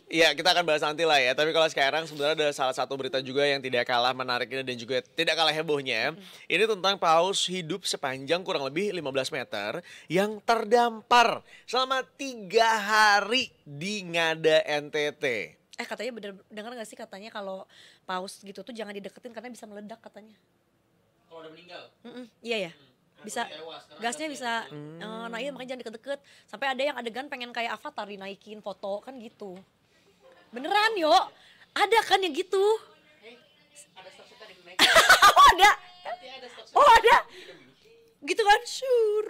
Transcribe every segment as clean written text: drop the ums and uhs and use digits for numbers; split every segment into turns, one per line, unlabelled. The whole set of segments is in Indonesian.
Iya, kita akan bahas nanti lah ya. Tapi kalau sekarang sebenarnya ada salah satu berita juga yang tidak kalah menariknya dan juga tidak kalah hebohnya. Ini tentang paus hidup sepanjang kurang lebih 15 meter yang terdampar selama 3 hari di Ngada NTT.
Katanya bener, dengar gak sih katanya kalau paus gitu tuh jangan dideketin karena bisa meledak katanya.
Kalau udah meninggal?
Iya ya. Bisa gasnya bisa. Nah iya makanya jangan deket-deket. Sampai ada yang adegan pengen kayak Avatar dinaikin foto kan gitu. Beneran yo. Ada kan yang gitu.
Ada stop-stopnya di
Oh ada. Oh ada. Gitu kan. Syur.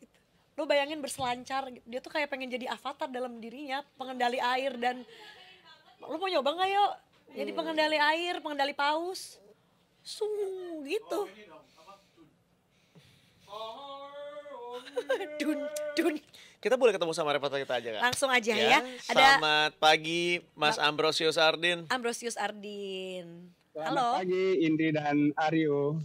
Gitu. Lo bayangin berselancar. Dia tuh kayak pengen jadi Avatar dalam dirinya. Pengendali air dan lo mau nyoba gak yo? Jadi pengendali air, pengendali paus. Gitu. Dun.
Kita boleh ketemu sama reporter kita aja, Kak?
Langsung aja ya.
Selamat pagi, Mas Ambrosius Ardin.
Ambrosius Ardin.
Selamat
Halo.
pagi Indri dan Aryo.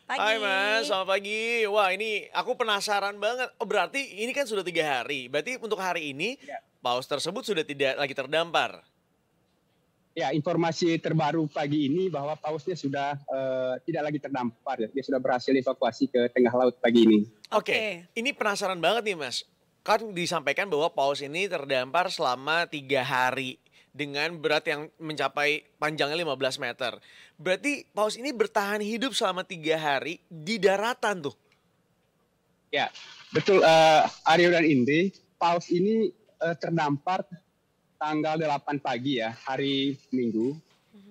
Pagi.
Hai Mas, selamat pagi. Wah ini aku penasaran banget. Oh berarti ini kan sudah 3 hari. Berarti untuk hari ini paus tersebut sudah tidak lagi terdampar.
Ya, informasi terbaru pagi ini bahwa pausnya sudah tidak lagi terdampar. Ya. Dia sudah berhasil evakuasi ke tengah laut pagi ini.
Oke. Ini penasaran banget nih Mas. Kan disampaikan bahwa paus ini terdampar selama 3 hari dengan berat yang mencapai panjangnya 15 meter. Berarti paus ini bertahan hidup selama 3 hari di daratan tuh.
Ya, betul Aryo dan Indri. Paus ini terdampar tanggal 8 pagi ya, hari Minggu.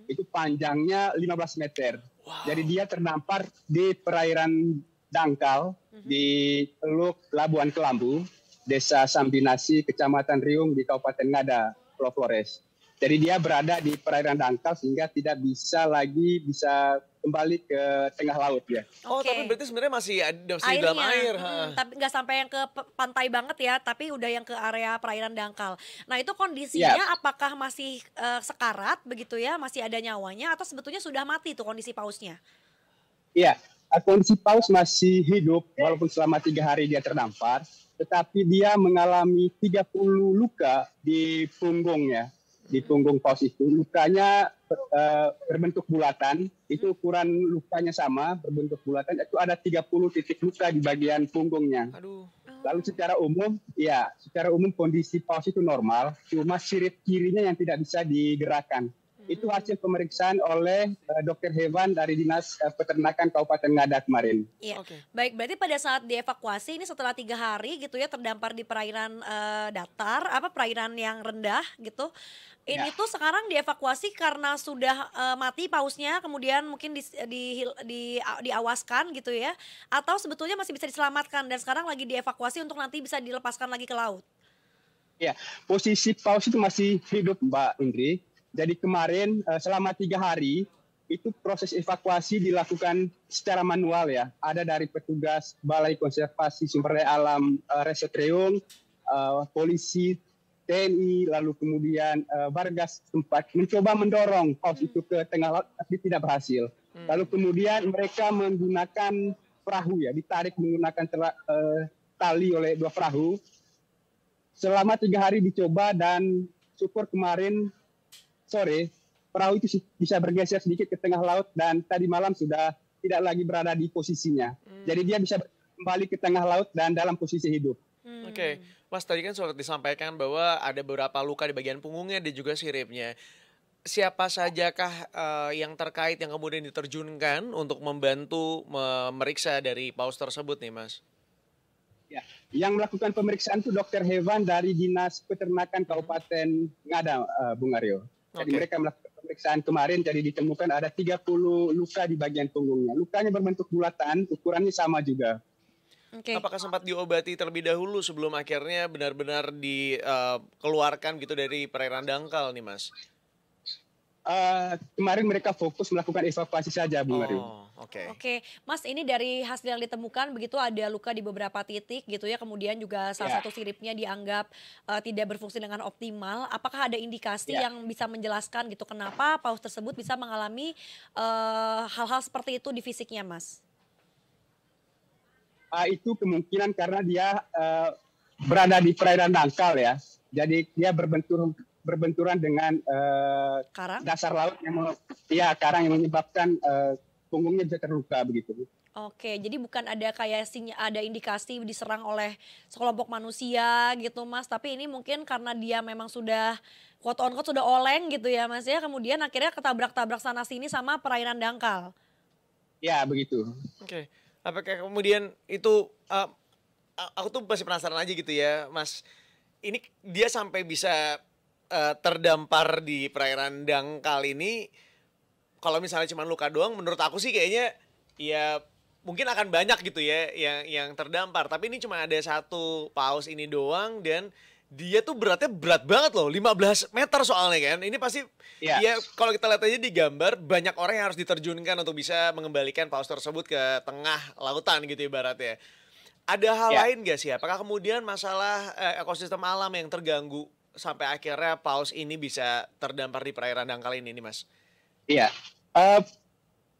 Itu panjangnya 15 meter.
Wow.
Jadi dia terdampar di perairan Dangkal di Teluk Labuan Kelambu, Desa Sambinasi, Kecamatan Riung di Kabupaten Ngada, Pulau Flores. Jadi dia berada di perairan Dangkal sehingga tidak bisa kembali ke tengah laut ya.
Oh, tapi berarti sebenarnya masih di dalam air.
Tapi nggak sampai yang ke pantai banget ya, tapi udah yang ke area perairan Dangkal. Nah itu kondisinya apakah masih sekarat begitu ya, masih ada nyawanya atau sebetulnya sudah mati tuh kondisi pausnya?
Iya, kondisi paus masih hidup walaupun selama 3 hari dia terdampar, tetapi dia mengalami 30 luka di punggungnya. Di punggung paus itu lukanya berbentuk bulatan, itu ukuran lukanya sama, berbentuk bulatan, itu ada 30 titik luka di bagian punggungnya.
Aduh.
Lalu secara umum kondisi paus itu normal, cuma sirip kirinya yang tidak bisa digerakkan. Itu hasil pemeriksaan oleh dokter hewan dari Dinas Peternakan Kabupaten Ngada kemarin.
Iya. Baik, berarti pada saat dievakuasi ini setelah 3 hari gitu ya terdampar di perairan datar, perairan yang rendah gitu. Ini tuh sekarang dievakuasi karena sudah mati pausnya, kemudian mungkin diawaskan gitu ya, atau sebetulnya masih bisa diselamatkan dan sekarang lagi dievakuasi untuk nanti bisa dilepaskan lagi ke laut.
Ya, posisi paus itu masih hidup, Mbak Indri. Jadi kemarin selama 3 hari itu proses evakuasi dilakukan secara manual ya. Ada dari petugas Balai Konservasi Sumber Daya Alam Resort Riung, polisi, TNI, lalu kemudian warga setempat mencoba mendorong paus itu ke tengah laut tapi tidak berhasil. Lalu kemudian mereka menggunakan perahu ya, ditarik menggunakan tali oleh 2 perahu. Selama 3 hari dicoba dan syukur kemarin sore perahu itu bisa bergeser sedikit ke tengah laut dan tadi malam sudah tidak lagi berada di posisinya. Jadi dia bisa kembali ke tengah laut dan dalam posisi hidup.
Oke. Mas tadi kan sudah disampaikan bahwa ada beberapa luka di bagian punggungnya dan juga siripnya. Siapa sajakah yang terkait yang kemudian diterjunkan untuk membantu memeriksa dari paus tersebut nih Mas?
Ya, yang melakukan pemeriksaan itu dokter hewan dari Dinas Peternakan Kabupaten Ngada, Bung Aryo. Jadi mereka melakukan pemeriksaan kemarin, jadi ditemukan ada 30 luka di bagian punggungnya. Lukanya berbentuk bulatan, ukurannya sama juga.
Apakah sempat diobati terlebih dahulu sebelum akhirnya benar-benar dikeluarkan gitu dari perairan Dangkal nih Mas?
Kemarin mereka fokus melakukan evakuasi saja, Bung Aryo.
Oke, Mas, ini dari hasil yang ditemukan begitu ada luka di beberapa titik gitu ya, kemudian juga salah satu siripnya dianggap tidak berfungsi dengan optimal. Apakah ada indikasi yang bisa menjelaskan gitu kenapa paus tersebut bisa mengalami hal-hal seperti itu di fisiknya, Mas?
Itu kemungkinan karena dia berada di perairan Dangkal ya. Jadi dia berbenturan dengan
Karang?
dasar laut yang karang yang menyebabkan punggungnya bisa terluka begitu.
Oke, jadi bukan ada kayak ada indikasi diserang oleh sekelompok manusia gitu Mas, tapi ini mungkin karena dia memang sudah quote on quote sudah oleng gitu ya Mas ya, kemudian akhirnya ketabrak-tabrak sana sini sama perairan dangkal.
Ya begitu.
Oke. Apakah kemudian itu aku tuh masih penasaran aja gitu ya, Mas. Ini dia sampai bisa terdampar di perairan dangkal ini, kalau misalnya cuma luka doang, menurut aku sih kayaknya ya mungkin akan banyak gitu ya yang terdampar. Tapi ini cuma ada satu paus ini doang dan dia tuh beratnya berat banget loh, 15 meter soalnya kan. Ini pasti ya kalau kita lihat aja di gambar banyak orang yang harus diterjunkan untuk bisa mengembalikan paus tersebut ke tengah lautan gitu ibaratnya. Ada hal lain gak sih? Apakah kemudian masalah ekosistem alam yang terganggu sampai akhirnya paus ini bisa terdampar di perairan dangkal ini nih Mas?
Iya.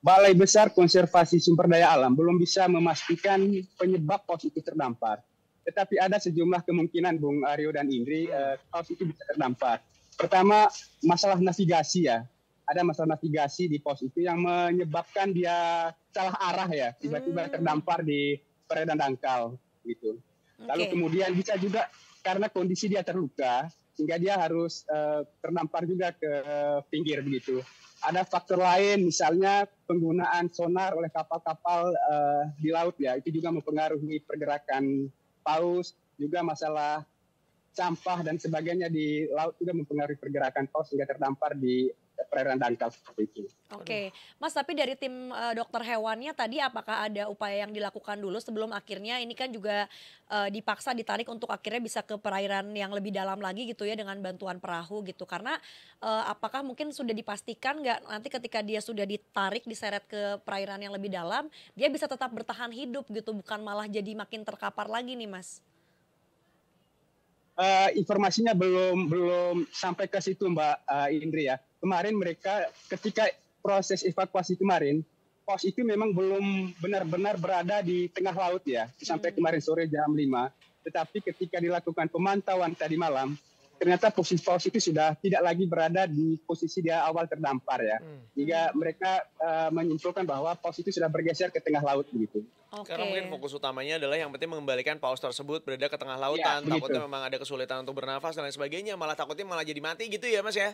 Balai Besar Konservasi Sumber Daya Alam belum bisa memastikan penyebab paus itu terdampar. Tetapi ada sejumlah kemungkinan Bung Aryo dan Indri paus itu bisa terdampar. Pertama, masalah navigasi ya. Ada masalah navigasi di paus itu yang menyebabkan dia salah arah ya, tiba-tiba terdampar di perairan dangkal gitu. Lalu kemudian bisa juga karena kondisi dia terluka sehingga dia harus terdampar juga ke pinggir begitu. Ada faktor lain, misalnya penggunaan sonar oleh kapal-kapal di laut ya, itu juga mempengaruhi pergerakan paus, juga masalah sampah dan sebagainya di laut juga mempengaruhi pergerakan paus sehingga terdampar di perairan dangkal seperti itu.
Oke, Mas, tapi dari tim dokter hewannya tadi apakah ada upaya yang dilakukan dulu sebelum akhirnya ini kan juga dipaksa ditarik untuk akhirnya bisa ke perairan yang lebih dalam lagi gitu ya dengan bantuan perahu gitu. Karena apakah mungkin sudah dipastikan nggak nanti ketika dia sudah ditarik diseret ke perairan yang lebih dalam dia bisa tetap bertahan hidup gitu bukan malah jadi makin terkapar lagi nih Mas?
Informasinya belum sampai ke situ Mbak Indri ya. Kemarin mereka ketika proses evakuasi kemarin, pos itu memang belum benar-benar berada di tengah laut ya, sampai kemarin sore jam 5. Tetapi ketika dilakukan pemantauan tadi malam, ternyata posisi paus itu sudah tidak lagi berada di posisi dia awal terdampar ya. Jika mereka menyimpulkan bahwa paus itu sudah bergeser ke tengah laut begitu.
Karena mungkin fokus utamanya adalah yang penting mengembalikan paus tersebut berada ke tengah lautan. Takutnya memang ada kesulitan untuk bernafas dan lain sebagainya, takutnya malah jadi mati gitu ya Mas ya?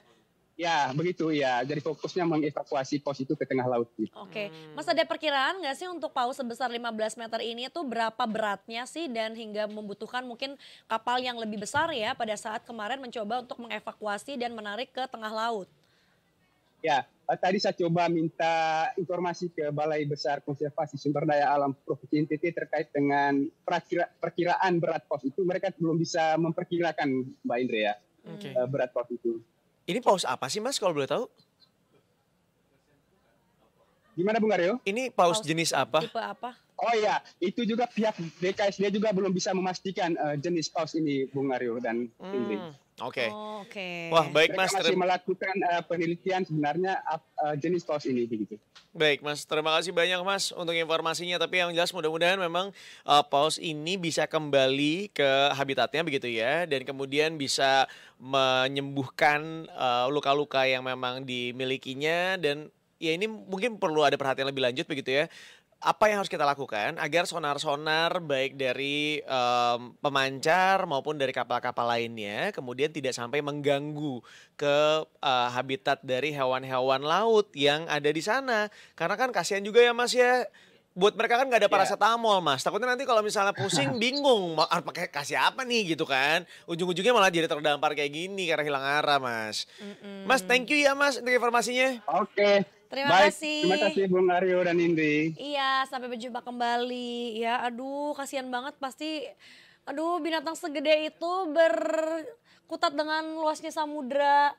Ya begitu ya, jadi fokusnya mengevakuasi paus itu ke tengah laut. Gitu.
Oke, Mas ada perkiraan nggak sih untuk paus sebesar 15 meter ini tuh berapa beratnya sih dan hingga membutuhkan mungkin kapal yang lebih besar ya pada saat kemarin mencoba untuk mengevakuasi dan menarik ke tengah laut?
Ya, tadi saya coba minta informasi ke Balai Besar Konservasi Sumber Daya Alam Provinsi NTT terkait dengan perkiraan berat paus itu. Mereka belum bisa memperkirakan Mbak Indri ya, berat paus itu.
Ini paus apa sih Mas kalau boleh tahu?
Gimana Bung Aryo?
Ini paus jenis apa?
Tipe apa?
Oh iya, itu juga pihak BKSD juga belum bisa memastikan jenis paus ini Bung Aryo dan Indri.
Oke.
Wah
baik Mas.
Mereka masih melakukan penelitian sebenarnya jenis paus ini begitu.
Baik Mas, terima kasih banyak Mas untuk informasinya. Tapi yang jelas mudah-mudahan memang paus ini bisa kembali ke habitatnya begitu ya. Dan kemudian bisa menyembuhkan luka-luka yang memang dimilikinya. Dan ya ini mungkin perlu ada perhatian lebih lanjut begitu ya. Apa yang harus kita lakukan agar sonar-sonar baik dari pemancar maupun dari kapal-kapal lainnya kemudian tidak sampai mengganggu ke habitat dari hewan-hewan laut yang ada di sana. Karena kan kasihan juga ya Mas ya. Buat mereka kan nggak ada paracetamol Mas. Takutnya nanti kalau misalnya pusing bingung pakai kasih apa nih gitu kan. Ujung-ujungnya malah jadi terdampar kayak gini karena hilang arah Mas. Mas thank you ya Mas untuk informasinya.
Oke.
Terima kasih.
Terima kasih Bung Aryo dan Indri.
Iya, sampai berjumpa kembali. Ya, aduh, kasihan banget pasti. Aduh, binatang segede itu berkutat dengan luasnya samudra.